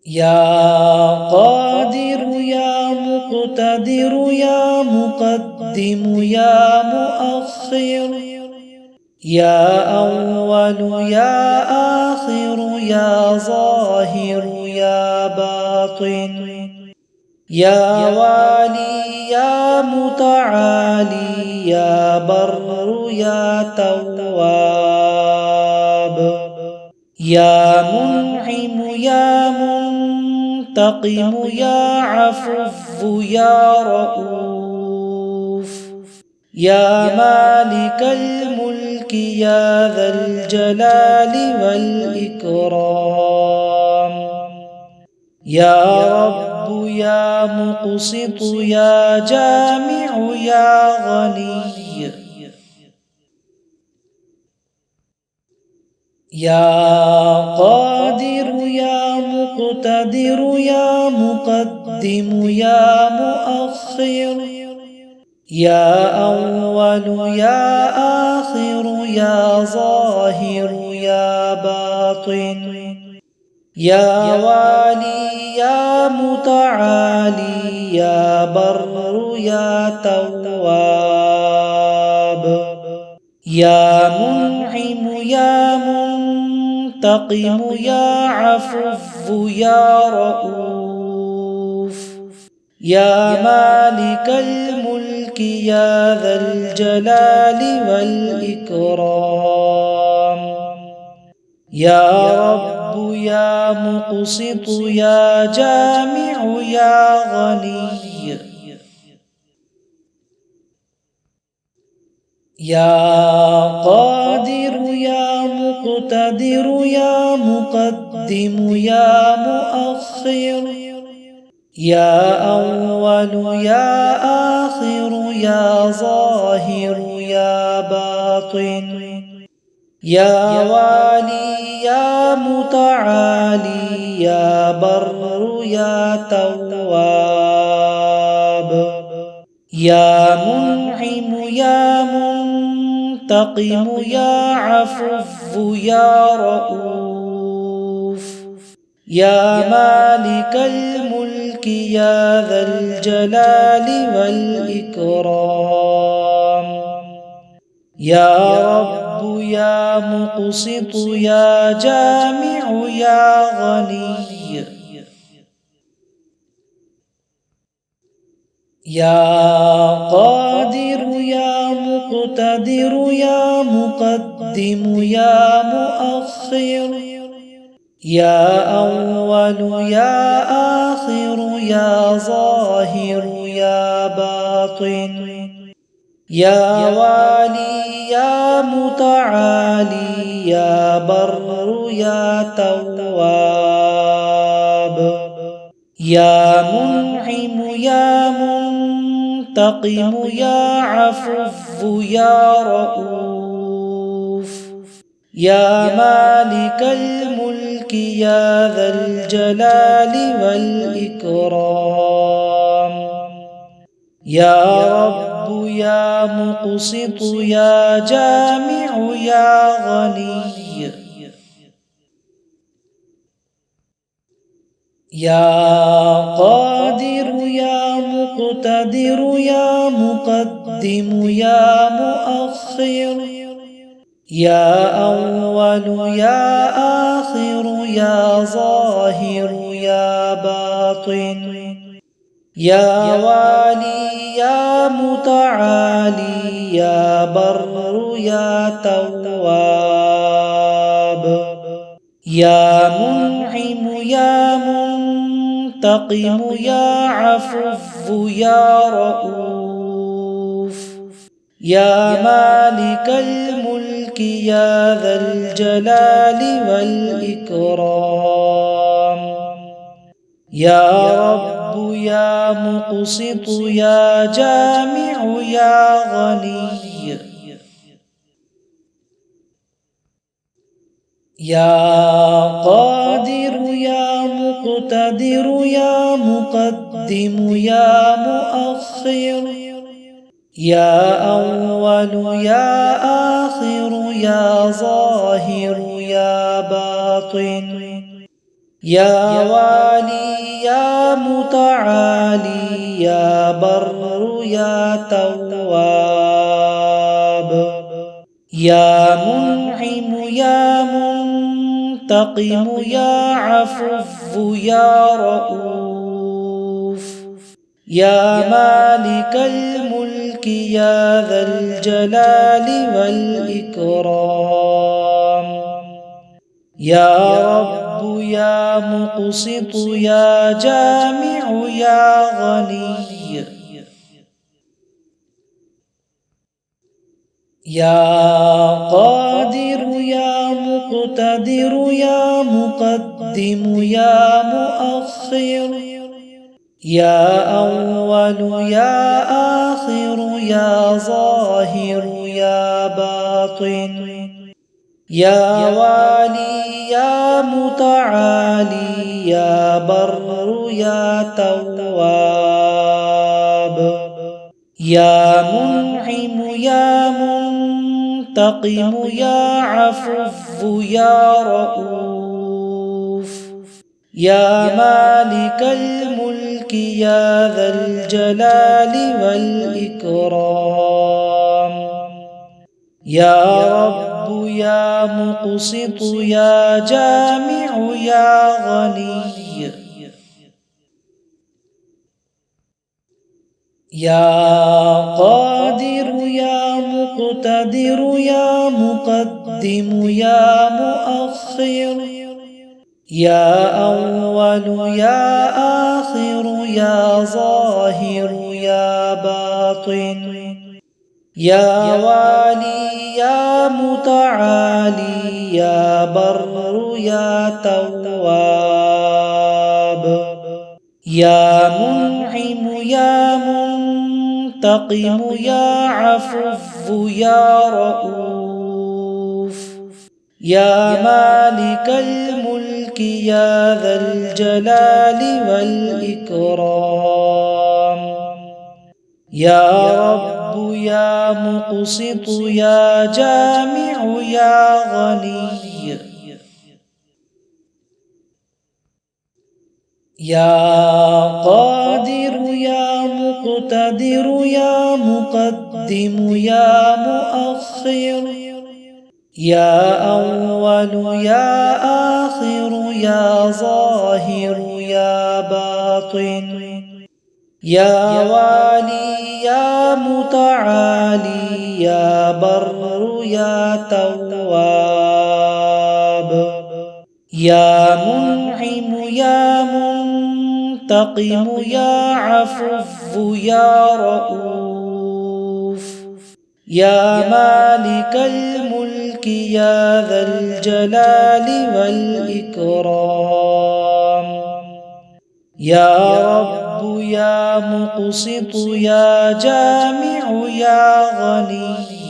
يا قادر يا مقتدر يا مقدم يا مؤخر، يا أول يا آخر يا ظاهر يا باطن، يا والي يا متعالي يا بر يا تواب، يا منعم يا منتقم يا عفو يا رؤوف، يا مالك الملك يا ذا الجلال والإكرام، يا رب يا مقسط يا جامع يا غني، يا قادر يا مقتدر يا مقدم يا مؤخر، يا أول يا آخر يا ظاهر يا باطن، يا والي يا متعالي يا بر يا تواب، يا منعم يا منتقم يا عفو يا رؤوف، يا مالك الملك يا ذا الجلال والإكرام، يا رب يا مقسط يا جامع يا غني، يا قادر يا مقتدر يا مقدم يا مؤخر، يا أول يا آخر يا ظاهر يا باطن، يا والي يا متعالي يا بر يا تواب، يا منعم يا منتقم يا عفو يا رؤوف، يا مالك الملك يا ذا الجلال والإكرام، يا رب يا مقسط يا جامع يا غني، يا قادر يا مقتدر يا مقدم يا مؤخر، يا أول يا آخر يا ظاهر يا باطن، يا والي يا متعالي يا بر يا تواب، يا منعم يا منتقم يا عفو يا رؤوف، يا مالك الملك يا ذا الجلال والإكرام، يا رب يا مقسط يا جامع يا غني، يا قادر يا مقتدر يا مقدم يا مؤخر، يا أول يا آخر يا ظاهر يا باطن، يا والي يا متعالي يا بر يا تواب، يا منعم يا منتقم يا عفو يا رؤوف، يا مالك الملك يا ذا الجلال والإكرام، يا رب يا مقسط يا جامع يا غني، يا قادر يا مقتدر يا مقدم يا مؤخر، يا أول يا آخر يا ظاهر يا باطن، يا والي يا متعالي يا بر يا تواب، يا منعم يا منتقم يا عفو يا رؤوف، يا مالك الملك يا ذا الجلال والإكرام، يا رب يا مقسط يا جامع يا غني، يا قادر يا مقتدر يا مقدم يا مؤخر، يا أول يا آخر يا ظاهر يا باطن، يا والي يا متعالي يا بر يا تواب، يا منعم يا منتقم يا عفو يا رؤوف، يا مالك الملك يا ذا الجلال والإكرام، يا رب يا مقسط يا جامع يا غني، يا قادر يا مقتدر يا مقدم يا مؤخر، يا أول يا آخر يا ظاهر يا باطن، يا والي يا متعالي يا بر يا تواب، يا منعم يا منتقم يا عفو يا رؤوف، يا مالك الملك يا ذا الجلال والإكرام، يا رب يا مقسط يا جامع يا غني، يا قادر يا مقتدر يا مقدم يا مؤخر، يا أول يا آخر يا ظاهر يا باطن، يا والي يا متعالي يا بر يا تواب، يا منعم يا منتقم يا عفو يا رؤوف، يا مالك الملك يا ذا الجلال والإكرام، يا رب يا مقسط يا جامع يا غني.